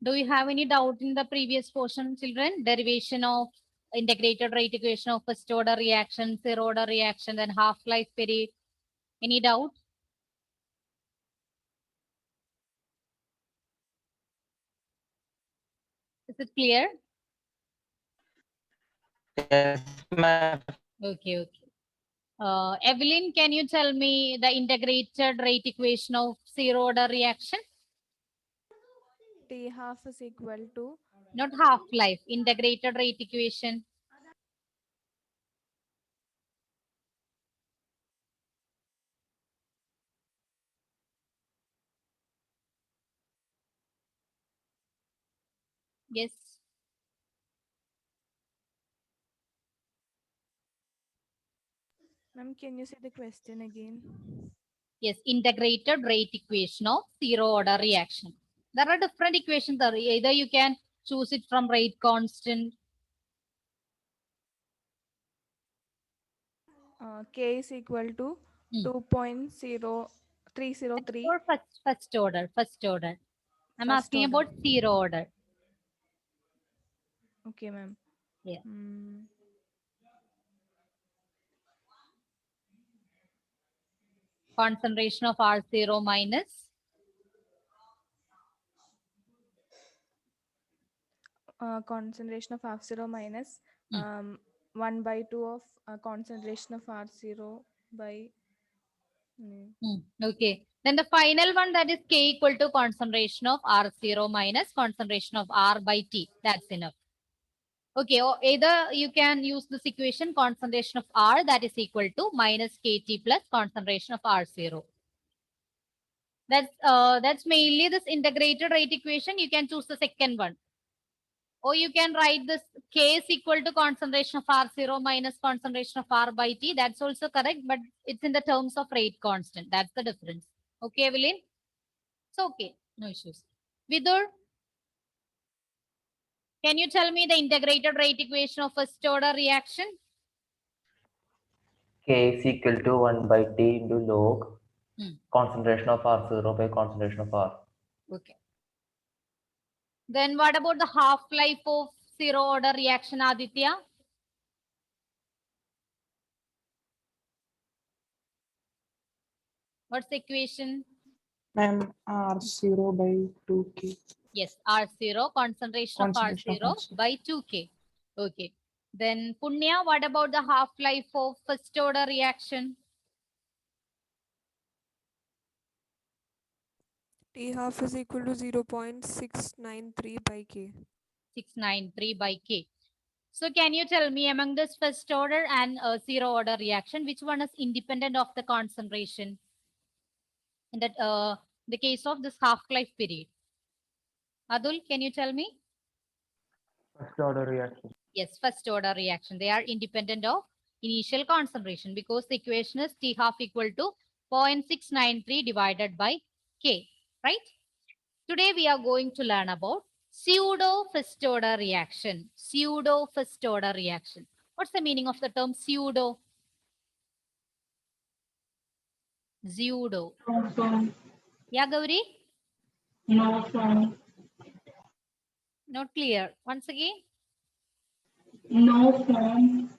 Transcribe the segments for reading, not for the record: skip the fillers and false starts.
Do you have any doubt in the previous portion, children? Derivation of integrated rate equation of first order reaction, zero order reaction, then half-life period. Any doubt? Is it clear? Yes, ma'am. Okay, okay. Evelyn, can you tell me the integrated rate equation of zero order reaction? T half is equal to Not half-life, integrated rate equation. Yes. ma'am. Can you say the question again? Yes, integrated rate equation of zero order reaction. There are different equations. Either you can choose it from rate constant. K is equal to Hmm. 2.0303 For first order, first order. I'm first asking order. about zero order. Okay, ma'am. Yeah. Concentration of R0 minus. Concentration of R0 minus Hmm. 1 by 2 of concentration of R0 by Okay. Then the final one, that is K equal to concentration of R0 minus concentration of R by T. That's enough. Okay, or either you can use this equation, concentration of R, that is equal to minus KT plus concentration of R0. That's mainly this integrated rate equation. You can choose the second one. Or you can write this K is equal to concentration of R0 minus concentration of R by T. That's also correct, but it's in the terms of rate constant. That's the difference. Okay, Evelyn? So, okay, no issues. Vidur, can you tell me the integrated rate equation of first order reaction? K is equal to 1 by T into log Hmm. concentration of R0 by concentration of R. Okay. Then what about the half-life of zero order reaction, Aditya? What's the equation? Ma'am, R0 by 2K. Yes, R0, concentration of Concentration of R0 R0. by 2K. Okay. Then Punya, what about the half-life of first order reaction? T half is equal to 0.693 by K. 693 by K. So can you tell me among this first order and zero order reaction, which one is independent of the concentration in that the case of this half-life period? Adul, can you tell me? First order reaction. Yes, first order reaction. They are independent of initial concentration because the equation is T half equal to 0.693 divided by K, right? Today we are going to learn about pseudo first order reaction. Pseudo first order reaction. What's the meaning of the term pseudo? Pseudo. No form. Yeah, Gauri? No form. Not clear. Once again, No form.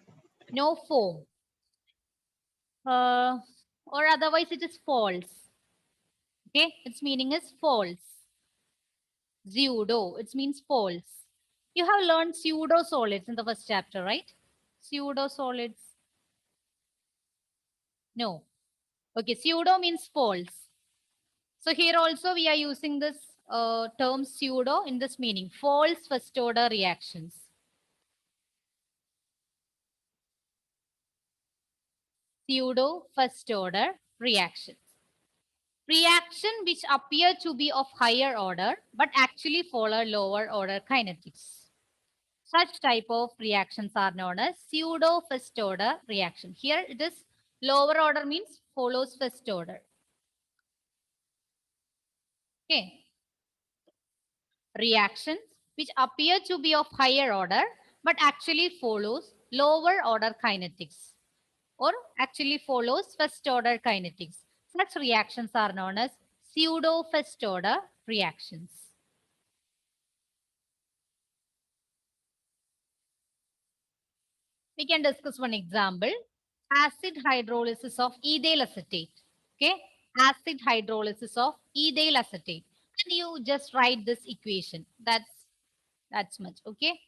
no foam. Or otherwise it is false. Okay, its meaning is false. Pseudo, it means false. You have learned pseudo solids in the first chapter, right? Pseudo solids. No. Okay, pseudo means false. So here also we are using this term pseudo in this meaning, false first order reactions. Pseudo first order reactions. Reaction which appear to be of higher order but actually follow lower order kinetics. Such type of reactions are known as pseudo first order reaction. Here it is lower order means follows first order. Okay. Reactions which appear to be of higher order but actually follows lower order kinetics or actually follows first order kinetics. Such reactions are known as pseudo first order reactions. We can discuss one example. Acid hydrolysis of ethyl acetate. Okay, acid hydrolysis of ethyl acetate. And you just write this equation. That's much. Okay,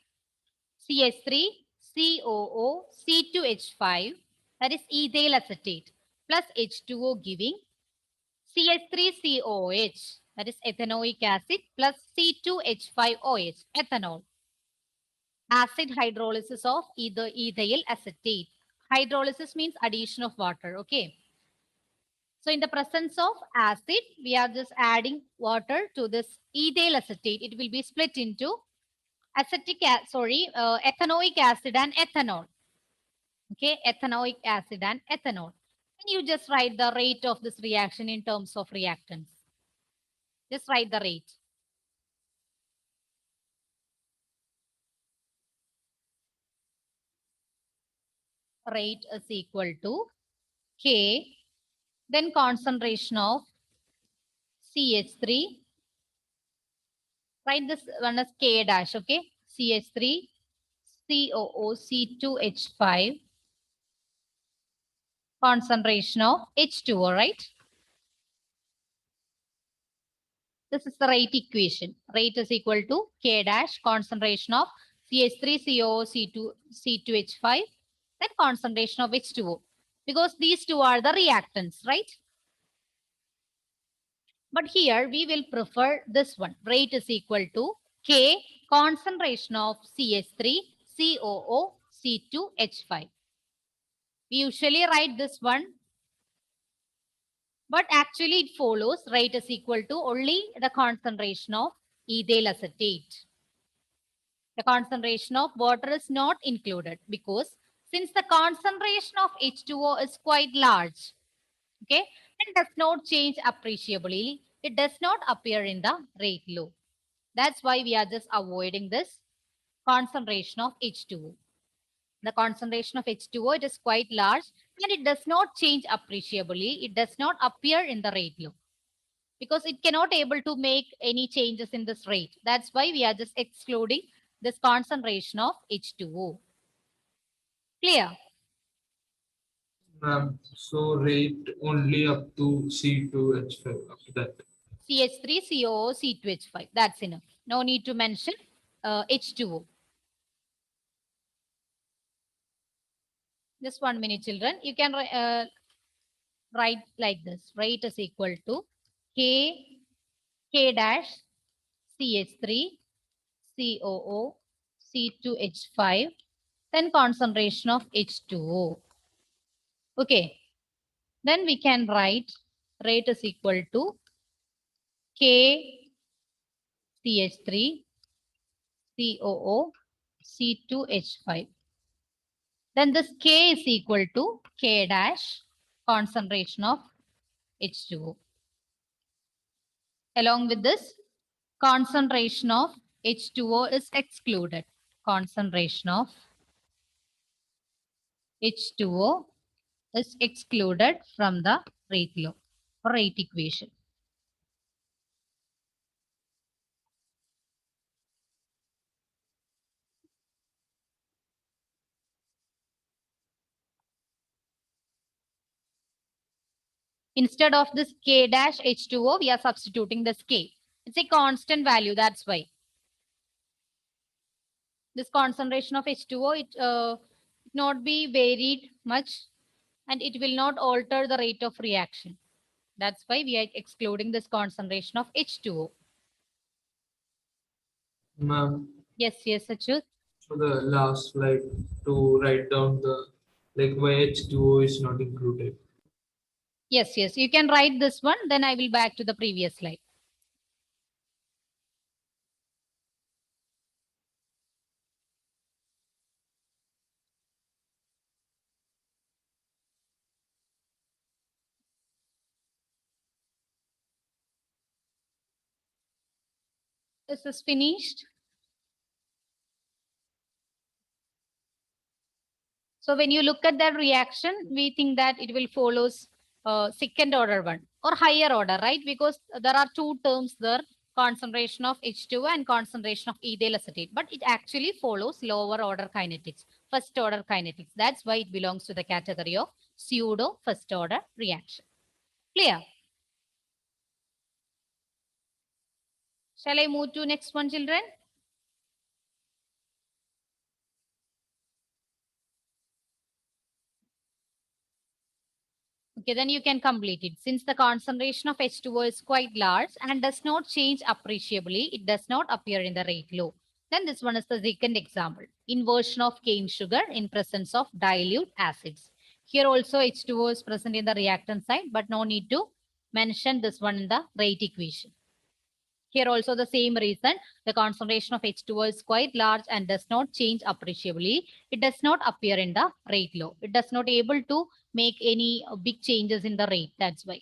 CH3, COO, C2H5, that is ethyl acetate, plus H2O giving CH3COOH, that is ethanoic acid, plus C2H5OH, ethanol. Acid hydrolysis of either ethyl acetate. Hydrolysis means addition of water. Okay. So in the presence of acid, we are just adding water to this ethyl acetate. It will be split into ethanoic acid and ethanol. Okay, ethanoic acid and ethanol. And you just write the rate of this reaction in terms of reactants. Just write the rate. Rate is equal to K, then concentration of CH3. Write this one as K dash, okay? CH3, COO, C2H5, concentration of H2O, right? This is the rate equation. Rate is equal to K dash, concentration of CH3, COO, C2H5, then concentration of H2O. Because these two are the reactants, right? But here we will prefer this one. Rate is equal to K, concentration of CH3, COO, C2H5. We usually write this one, but actually it follows rate is equal to only the concentration of ethyl acetate. The concentration of water is not included because since the concentration of H2O is quite large, okay, and does not change appreciably, it does not appear in the rate law. That's why we are just avoiding this concentration of H2O. The concentration of H2O, it is quite large and it does not change appreciably. It does not appear in the rate law because it cannot able to make any changes in this rate. That's why we are just excluding this concentration of H2O. Clear? So rate only up to C2H5 after that. CH3, COO, C2H5. That's enough. No need to mention H2O. Just 1 minute, children. You can write like this. Rate is equal to K dash CH3, COO, C2H5, then concentration of H2O. Okay. Then we can write rate is equal to K CH3, COO, C2H5. Then this K is equal to K dash concentration of H2O. Along with this, concentration of H2O is excluded. Concentration of H2O is excluded from the rate law or rate equation. Instead of this K dash H2O, we are substituting this K. It's a constant value, that's why. This concentration of H2O, it not be varied much and it will not alter the rate of reaction. That's why we are excluding this concentration of H2O. Ma'am, Yes, Achyut. so the last slide to write down the like why H2O is not included. Yes, you can write this one, then I will back to the previous slide. This is finished. So when you look at that reaction, we think that it will follows second order one or higher order, right? Because there are two terms there, concentration of H2O and concentration of ethyl acetate, but it actually follows lower order kinetics. first order kinetics. That's why it belongs to the category of pseudo first order reaction. Clear? Shall I move to next one, children? Okay, then you can complete it. Since the concentration of H2O is quite large and does not change appreciably, it does not appear in the rate law. Then this one is the second example. Inversion of cane sugar in presence of dilute acids. Here also H2O is present in the reactant side, but no need to mention this one in the rate equation. Here also the same reason, the concentration of H2O is quite large and does not change appreciably. It does not appear in the rate law. It does not able to make any big changes in the rate. That's why.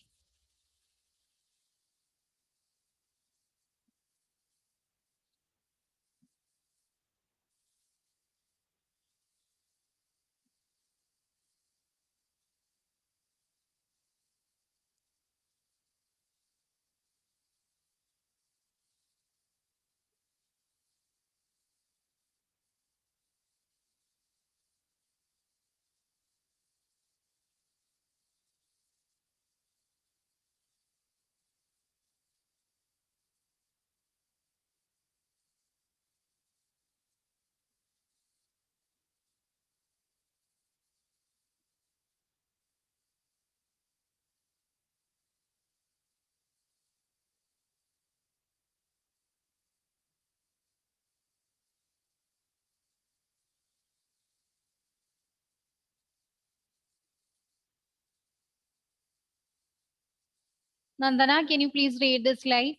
Nandana, can you please read the slide?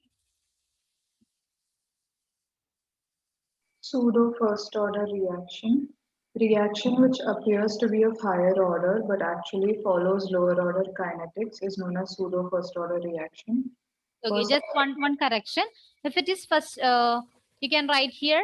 Pseudo first order reaction. Reaction which appears to be of higher order but actually follows lower order kinetics is known as pseudo first order reaction. Okay, First- just one correction. If it is first, you can write here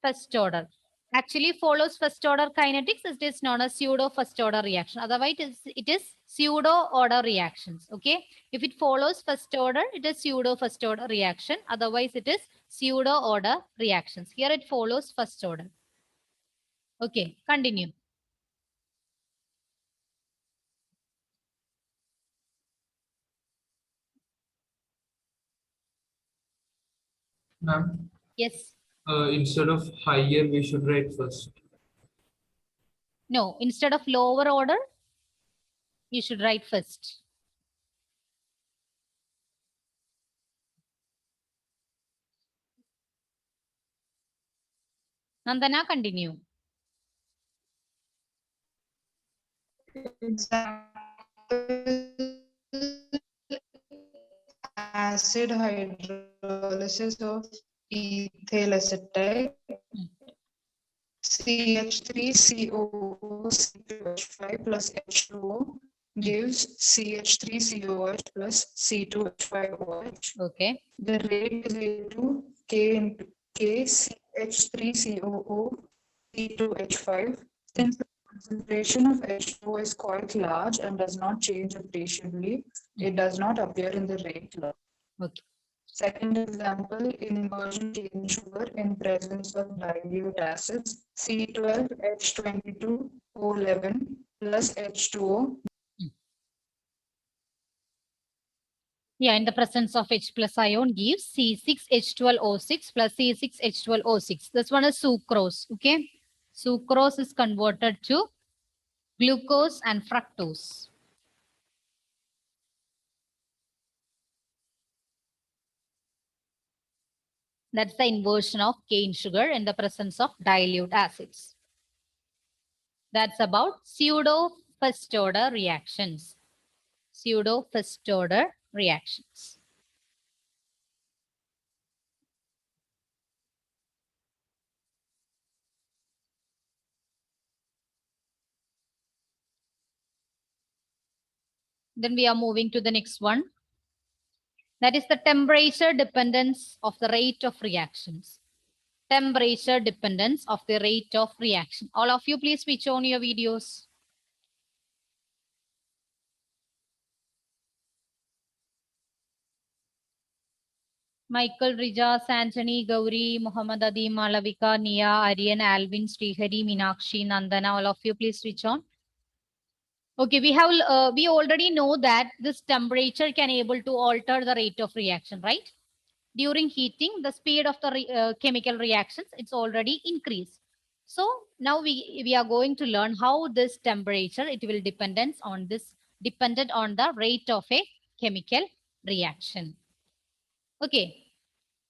first order. Actually follows first order kinetics. It is known as pseudo first order reaction. Otherwise, it is pseudo order reactions. Okay. If it follows first order, it is pseudo first order reaction. Otherwise, it is pseudo order reactions. Here it follows first order. Okay, continue. Ma'am, Yes. instead of higher, we should write first. No, instead of lower order, you should write first. Nandana, continue. Acid hydrolysis of ethyl acetate, CH3COOH5 plus H2O gives CH3COH plus C2H5OH. Okay. The rate is equal to K into K CH3COO C2H5. Since the concentration of H2O is quite large and does not change appreciably, it does not appear in the rate law. Okay. Second example, in inversion cane sugar in presence of dilute acids, C12H22O11 plus H2O. Yeah, in the presence of H plus ion gives C6H12O6 plus C6H12O6. This one is sucrose. Okay. Sucrose is converted to glucose and fructose. That's the inversion of cane sugar in the presence of dilute acids. That's about pseudo first order reactions. Pseudo first order reactions. Then we are moving to the next one. That is the temperature dependence of the rate of reactions. Temperature dependence of the rate of reaction. All of you, please switch on your videos. Michael, Rija, Anthony, Gauri, Muhammad Adi, Malavika, Nia, Aryan, Alvin, Srihari, Minakshi, Nandana, all of you, please switch on. Okay, we already know that this temperature can able to alter the rate of reaction, right? During heating, the speed of the chemical reactions, it's already increased. So now we are going to learn how this temperature, it will dependent on the rate of a chemical reaction. Okay,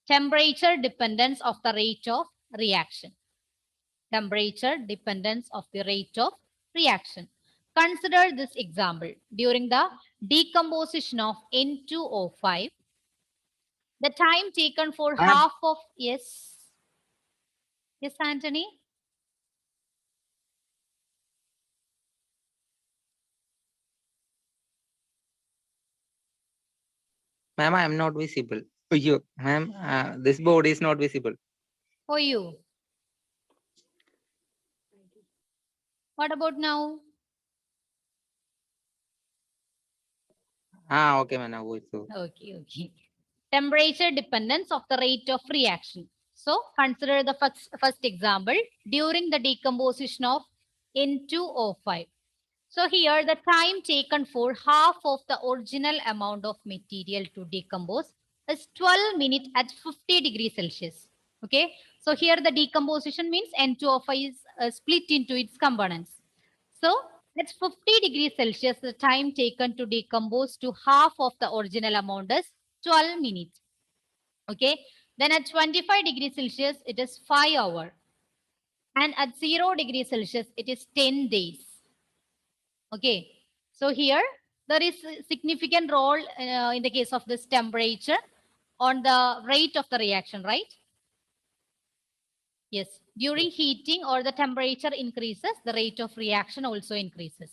temperature dependence of the rate of reaction. Temperature dependence of the rate of reaction. Consider this example. During the decomposition of N2O5, the time taken for Ma'am. half of, yes, Anthony. Ma'am, I am not visible. You, ma'am, this board is not visible. For you. What about now? Okay, ma'am, now it's so. Okay. Temperature dependence of the rate of reaction. So consider the first example during the decomposition of N2O5. So here the time taken for half of the original amount of material to decompose is 12 minutes at 50 degrees Celsius. Okay. So here the decomposition means N2O5 is split into its components. So at 50 degrees Celsius, the time taken to decompose to half of the original amount is 12 minutes. Okay. Then at 25 degrees Celsius, it is 5 hours. And at 0 degrees Celsius, it is 10 days. Okay. So here, there is a significant role in the case of this temperature on the rate of the reaction, right? Yes. During heating or the temperature increases, the rate of reaction also increases.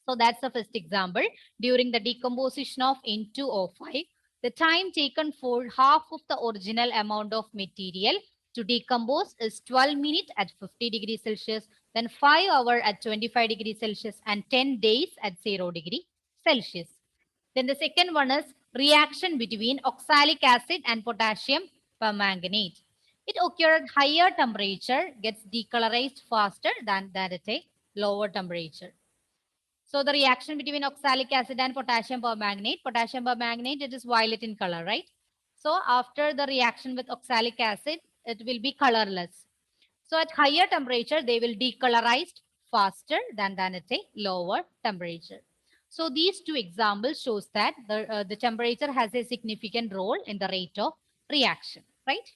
So that's the first example. During the decomposition of N2O5, the time taken for half of the original amount of material to decompose is 12 minutes at 50 degrees Celsius, then 5 hours at 25 degrees Celsius, and 10 days at 0 degree Celsius. Then the second one is reaction between oxalic acid and potassium permanganate. It occurs at higher temperature, gets decolorized faster than at a lower temperature. So the reaction between oxalic acid and potassium permanganate, it is violet in color, right? So after the reaction with oxalic acid, it will be colorless. So at higher temperature, they will decolorize faster than at a lower temperature. So these two examples shows that the temperature has a significant role in the rate of reaction, right?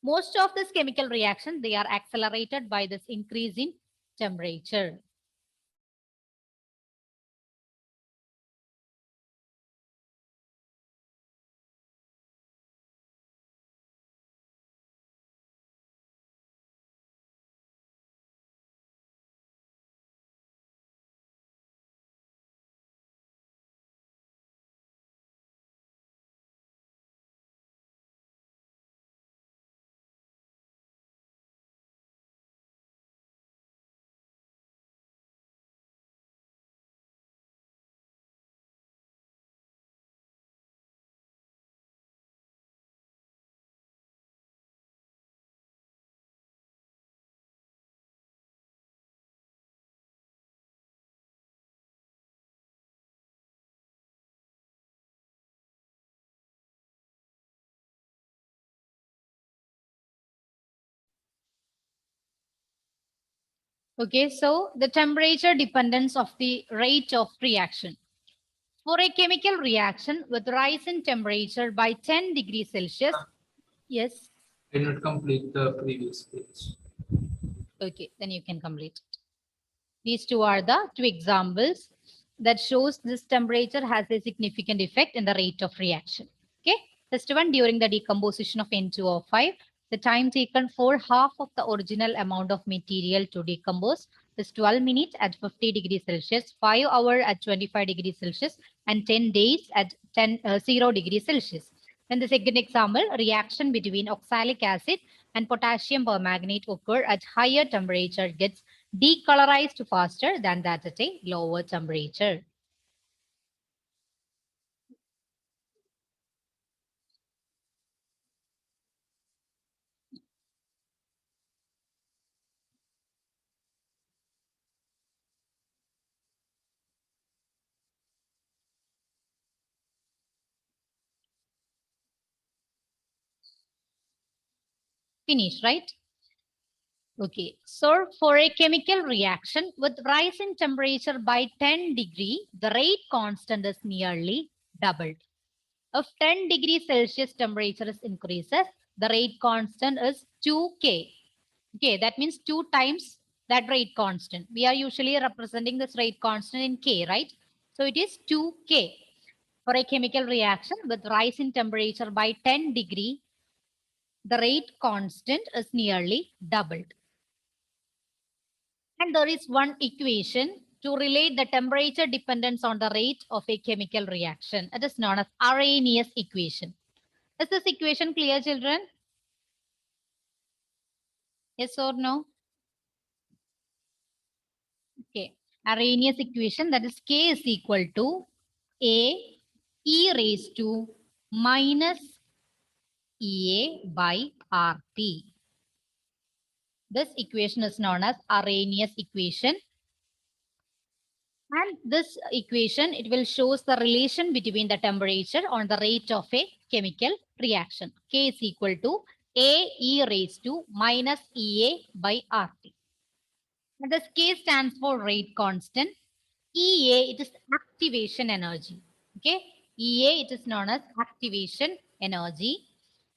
Most of this chemical reaction, they are accelerated by this increase in temperature. Okay, so the temperature dependence of the rate of reaction. For a chemical reaction with rise in temperature by 10 degrees Celsius, yes. I did not complete the previous page. Okay, then you can complete it. These two are the two examples that shows this temperature has a significant effect in the rate of reaction. Okay, first one during the decomposition of N2O5, the time taken for half of the original amount of material to decompose is 12 minutes at 50 degrees Celsius, 5 hours at 25 degrees Celsius, and 10 days at 0 degrees Celsius. Then the second example, reaction between oxalic acid and potassium permanganate occur at higher temperature, gets decolorized faster than that at a lower temperature. Finish, right? Okay, so for a chemical reaction with rise in temperature by 10 degree, the rate constant is nearly doubled. If 10 degrees Celsius temperature is increases, the rate constant is 2K. Okay, that means 2 times that rate constant. We are usually representing this rate constant in K, right? So it is 2K. For a chemical reaction with rise in temperature by 10 degree, the rate constant is nearly doubled. And there is one equation to relate the temperature dependence on the rate of a chemical reaction. It is known as Arrhenius equation. Is this equation clear, children? Yes or no? Okay. Arrhenius equation, that is K is equal to A e raised to minus EA by RT. This equation is known as Arrhenius equation. And this equation, it will shows the relation between the temperature on the rate of a chemical reaction. K is equal to A e raised to minus EA by RT. And this K stands for rate constant. EA, it is activation energy. Okay. EA, it is known as activation energy.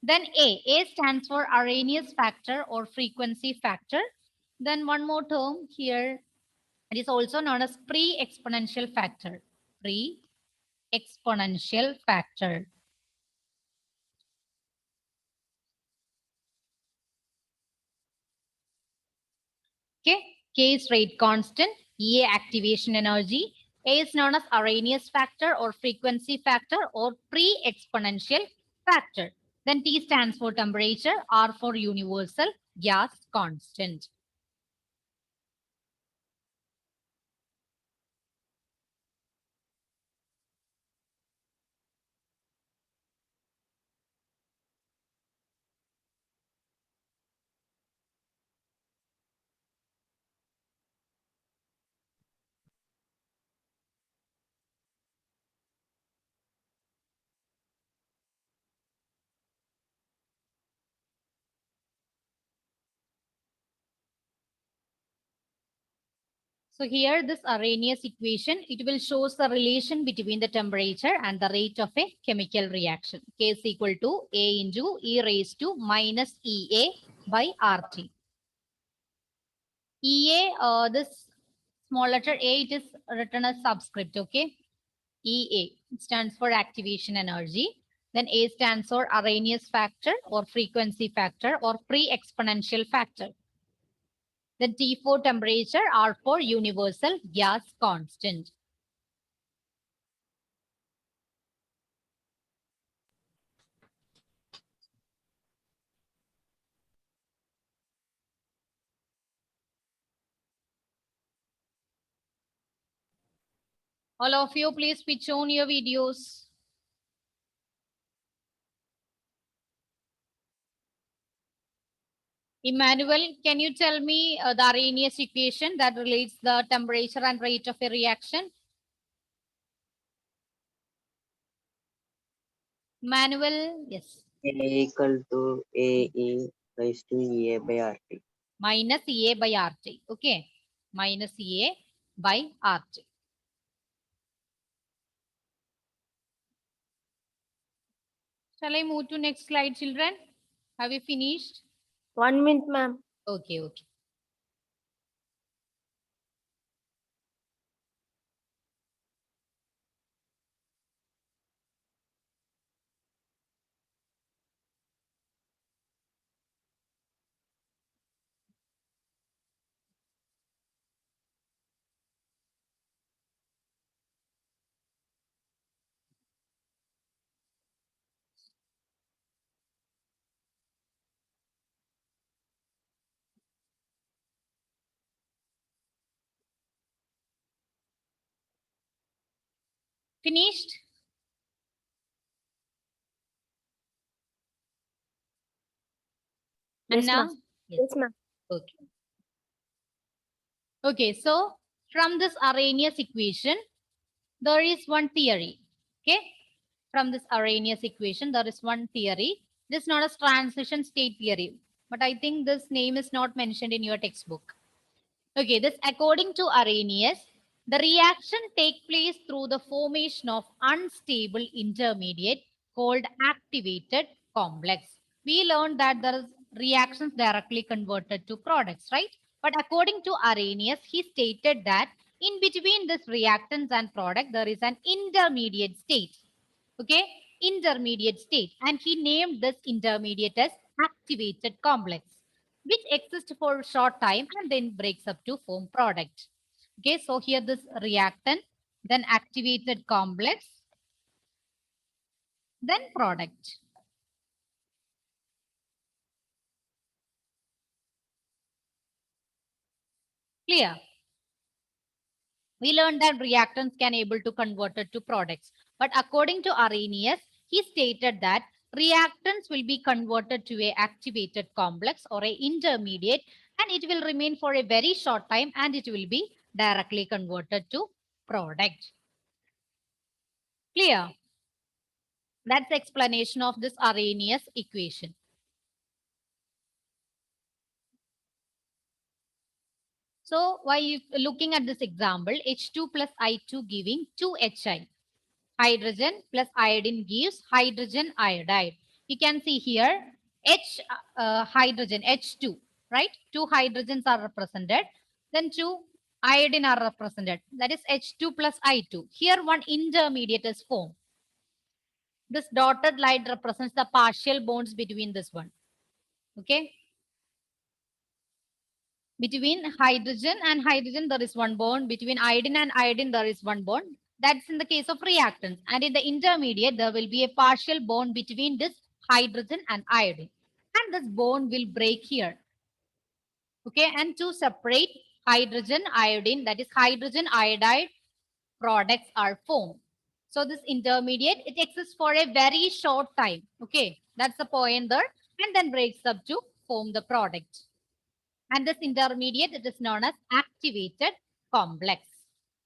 Then A stands for Arrhenius factor or frequency factor. Then one more term here. It is also known as pre-exponential factor. Pre-exponential factor. Okay. K is rate constant. EA activation energy. A is known as Arrhenius factor or frequency factor or pre-exponential factor. Then T stands for temperature. R for universal gas constant. So here this Arrhenius equation, it will shows the relation between the temperature and the rate of a chemical reaction. K is equal to A into E raised to minus EA by RT. EA, this small letter A, it is written as subscript, okay? EA, it stands for activation energy. Then A stands for Arrhenius factor or frequency factor or pre-exponential factor. Then T for temperature, R for universal gas constant. All of you, please switch on your videos. Emmanuel, can you tell me the Arrhenius equation that relates the temperature and rate of a reaction? Manuel, yes. A equal to AE raised to EA by RT. Minus EA by RT. Okay. Minus EA by RT. Shall I move to next slide, children? Have you finished? 1 minute, ma'am. Okay, okay. Finished? Yes, Anna? ma'am. Yes, ma'am. Okay. Okay, so from this Arrhenius equation, there is one theory. Okay. From this Arrhenius equation, there is one theory. This is not a transition state theory. but I think this name is not mentioned in your textbook. Okay, this according to Arrhenius, the reaction take place through the formation of unstable intermediate called activated complex. We learned that there is reactions directly converted to products, right? But according to Arrhenius, he stated that in between this reactants and product, there is an intermediate state. Okay, intermediate state. And he named this intermediate as activated complex, which exists for a short time and then breaks up to form product. Okay, so here this reactant, then activated complex, then product. Clear? We learned that reactants can able to convert it to products. But according to Arrhenius, he stated that reactants will be converted to a activated complex or a intermediate, and it will remain for a very short time and it will be directly converted to product. Clear? That's the explanation of this Arrhenius equation. So while you looking at this example, H2 plus I2 giving 2HI. Hydrogen plus iodine gives hydrogen iodide. You can see here hydrogen, H2, right? 2 hydrogens are represented. Then 2 iodine are represented. That is H2 plus I2. Here one intermediate is formed. This dotted line represents the partial bonds between this one. Okay. Between hydrogen and hydrogen, there is one bond. Between iodine and iodine, there is one bond. That's in the case of reactants. And in the intermediate, there will be a partial bond between this hydrogen and iodine. And this bond will break here. Okay. And to separate hydrogen iodine, that is hydrogen iodide products are formed. So this intermediate, it exists for a very short time. Okay. That's the point there. And then breaks up to form the product. And this intermediate, it is known as activated complex.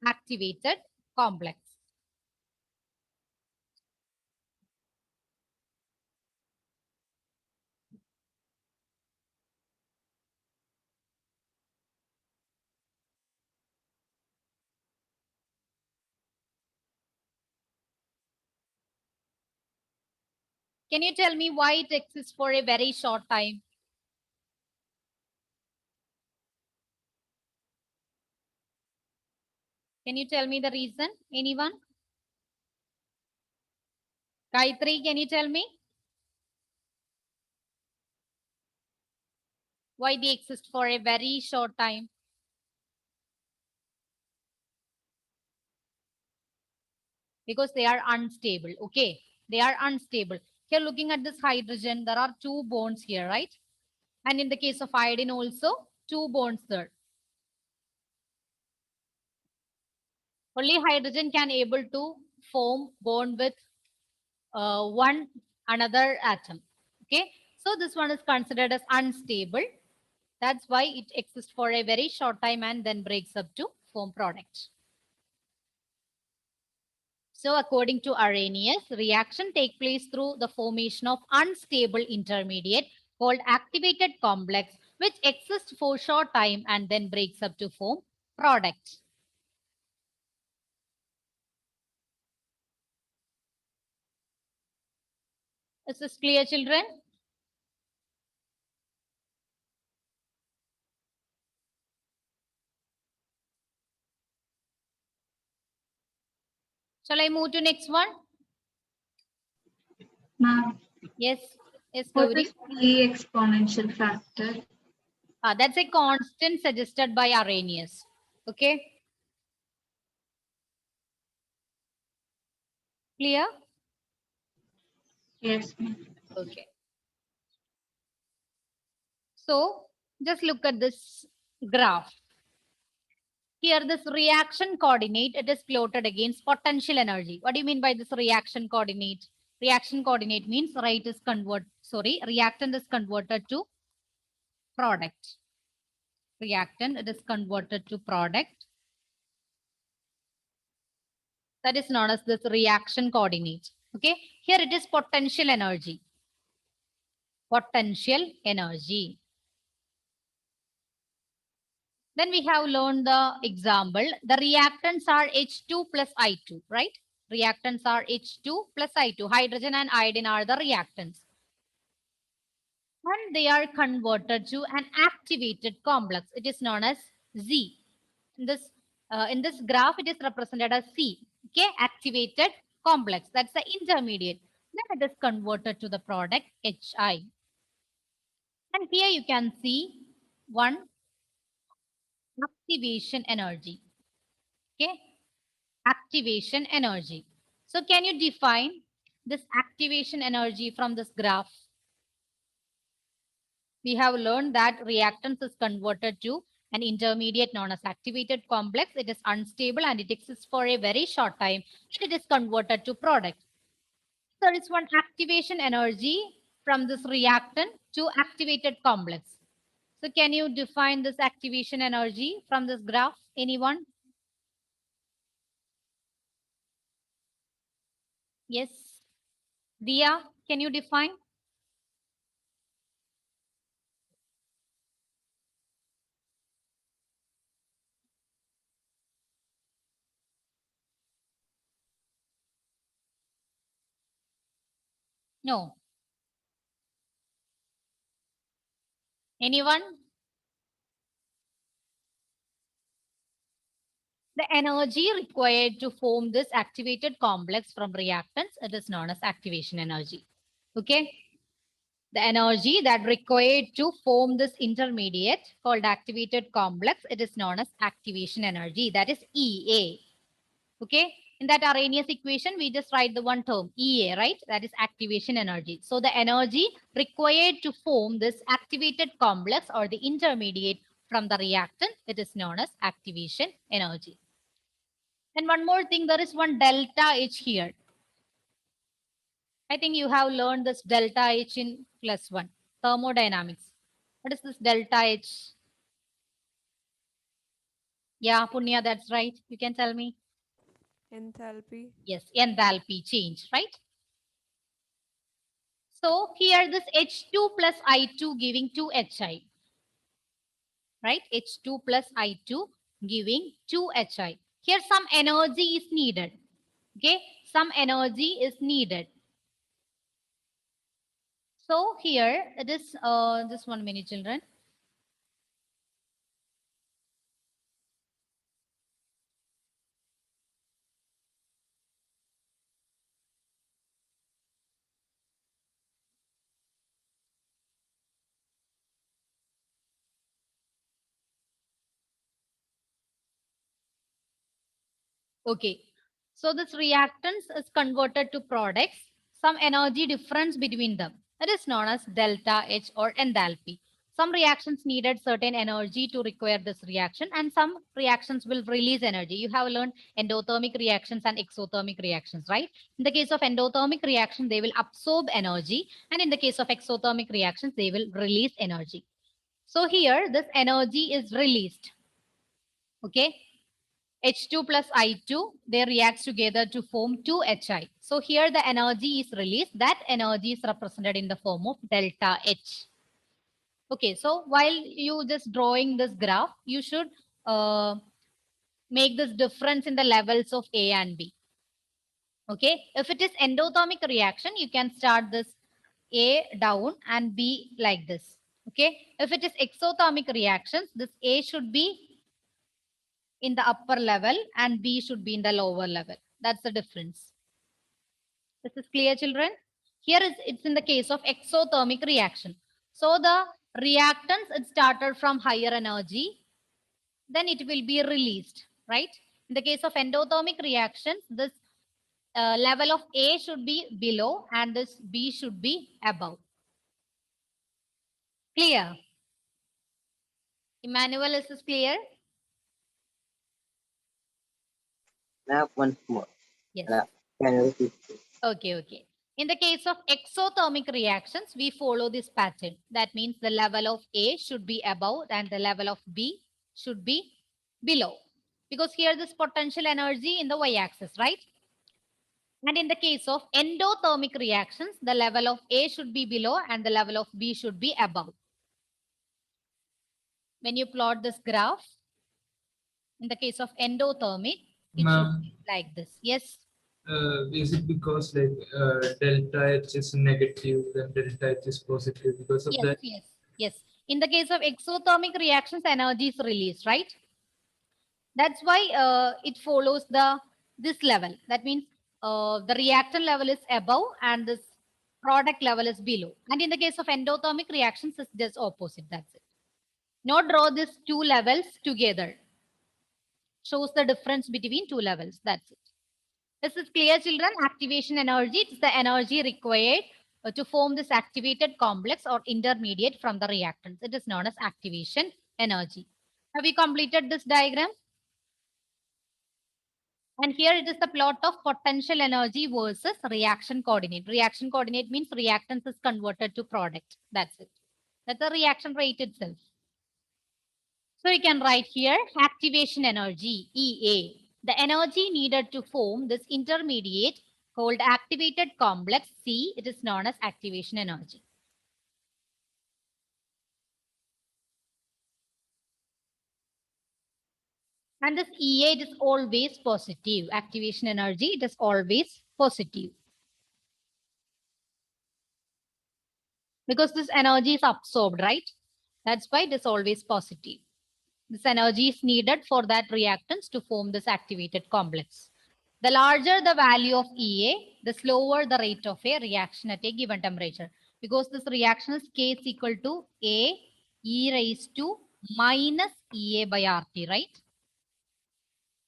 Activated complex. Can you tell me why it exists for a very short time? Can you tell me the reason? Anyone? Gayatri, can you tell me? Why they exist for a very short time? Because they are unstable. Okay, they are unstable. Here looking at this hydrogen, there are 2 bonds here, right? And in the case of iodine also, 2 bonds there. Only hydrogen can able to form bond with one another atom. Okay, so this one is considered as unstable. That's why it exists for a very short time and then breaks up to form product. So according to Arrhenius, reaction take place through the formation of unstable intermediate called activated complex, which exists for short time and then breaks up to form product. Is this clear, children? Shall I move to next one? Ma'am, Yes. Yes, what Gauri. is P exponential factor? That's a constant suggested by Arrhenius. Okay. Clear? Yes, ma'am. Okay. So just look at this graph. Here, this reaction coordinate, it is plotted against potential energy. What do you mean by this reaction coordinate? Reaction coordinate means reactant is converted to product. Reactant, it is converted to product. That is known as this reaction coordinate. Okay. Here it is potential energy. potential energy. Then we have learned the example. The reactants are H2 plus I2, right? Reactants are H2 plus I2. Hydrogen and iodine are the reactants. And they are converted to an activated complex. It is known as Z. In this graph, it is represented as C. Okay, activated complex. That's the intermediate. Then it is converted to the product HI. And here you can see one activation energy. Okay, activation energy. So can you define this activation energy from this graph? We have learned that reactants is converted to an intermediate known as activated complex. It is unstable and it exists for a very short time. It is converted to product. There is one activation energy from this reactant to activated complex. So can you define this activation energy from this graph? Anyone? Yes. Dia, can you define? No. Anyone? The energy required to form this activated complex from reactants, it is known as activation energy. Okay. The energy that required to form this intermediate called activated complex, it is known as activation energy. That is EA. Okay. In that Arrhenius equation, we just write the one term EA, right? That is activation energy. So the energy required to form this activated complex or the intermediate from the reactant, it is known as activation energy. And one more thing, there is one delta H here. I think you have learned this delta H in +1, thermodynamics. What is this delta H? Yeah, Punya, that's right. You can tell me. Enthalpy. Yes, enthalpy change, right? So here this H2 plus I2 giving 2HI. Right? H2 plus I2 giving 2HI. Here some energy is needed. Okay, some energy is needed. So here it is just 1 minute, children. Okay, so this reactants is converted to products, some energy difference between them. That is known as delta H or enthalpy. Some reactions needed certain energy to require this reaction and some reactions will release energy. You have learned endothermic reactions and exothermic reactions, right? In the case of endothermic reaction, they will absorb energy and in the case of exothermic reactions, they will release energy. So here this energy is released. Okay. H2 plus I2, they react together to form 2HI. So here the energy is released. That energy is represented in the form of delta H. Okay, so while you just drawing this graph, you should make this difference in the levels of A and B. Okay, if it is endothermic reaction, you can start this A down and B like this. Okay, if it is exothermic reactions, this A should be in the upper level and B should be in the lower level. That's the difference. This is clear, children? Here it's in the case of exothermic reaction. So the reactants, it started from higher energy, then it will be released, right? In the case of endothermic reactions, this level of A should be below and this B should be above. Clear? Emmanuel, is this clear? Now once more. Yes. Can you repeat? Okay, okay. In the case of exothermic reactions, we follow this pattern. That means the level of A should be above and the level of B should be below. Because here this potential energy in the y-axis, right? And in the case of endothermic reactions, the level of A should be below and the level of B should be above. When you plot this graph, in the case of endothermic, it should Ma'am, be like this. Yes. is it because like delta H is negative, then delta H is positive because of Yes, that? yes, yes. In the case of exothermic reactions, energy is released, right? That's why it follows this level. That means the reactant level is above and this product level is below. And in the case of endothermic reactions, it's just opposite. That's it. Now draw these two levels together. Shows the difference between two levels. That's it. This is clear, children. Activation energy. It's the energy required to form this activated complex or intermediate from the reactants. It is known as activation energy. Have we completed this diagram? And here it is the plot of potential energy versus reaction coordinate. Reaction coordinate means reactants is converted to product. That's it. That's the reaction rate itself. So you can write here activation energy, EA. The energy needed to form this intermediate called activated complex C, it is known as activation energy. And this EA, it is always positive. Activation energy, it is always positive. Because this energy is absorbed, right? That's why it is always positive. This energy is needed for that reactants to form this activated complex. The larger the value of EA, the slower the rate of a reaction at a given temperature. Because this reaction is K is equal to A E raised to minus EA by RT, right?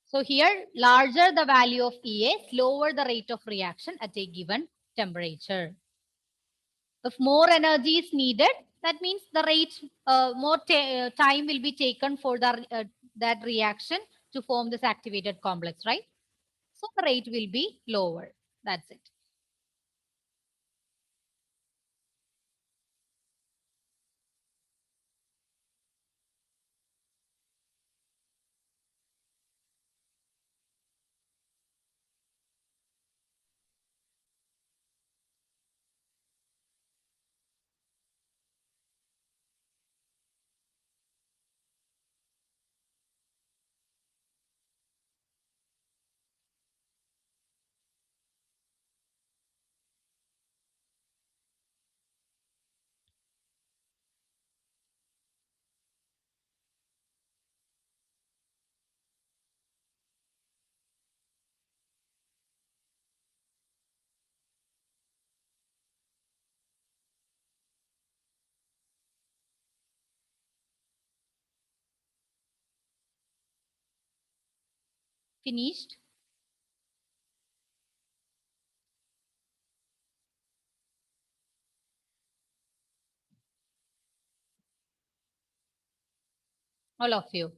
So here, larger the value of EA, slower the rate of reaction at a given temperature. If more energy is needed, that means the rate, more time will be taken for the, that reaction to form this activated complex, right? So the rate will be lower. That's it. Finished? All of you.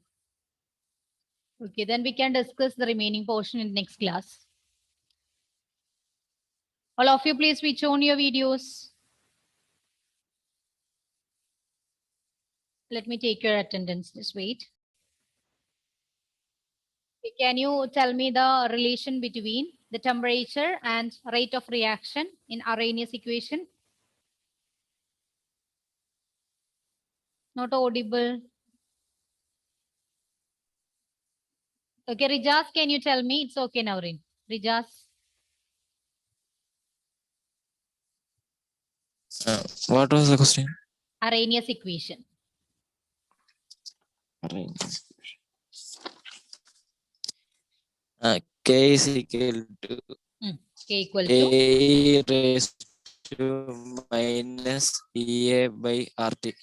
Okay, then we can discuss the remaining portion in the next class. All of you, please switch on your videos. Let me take your attendance. Just wait. Can you tell me the relation between the temperature and rate of reaction in Arrhenius equation? Not audible. Okay, Rijas, can you tell me? It's okay, Naurin. Rijas. What was the question? Arrhenius equation. K is equal to K equal to A raised to minus EA by RT.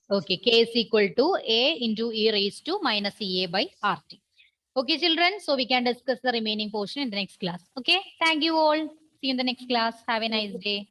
Okay, K is equal to A into E raised to minus EA by RT. Okay, children. So we can discuss the remaining portion in the next class. Okay, thank you all. See you in the next class. Have a nice day.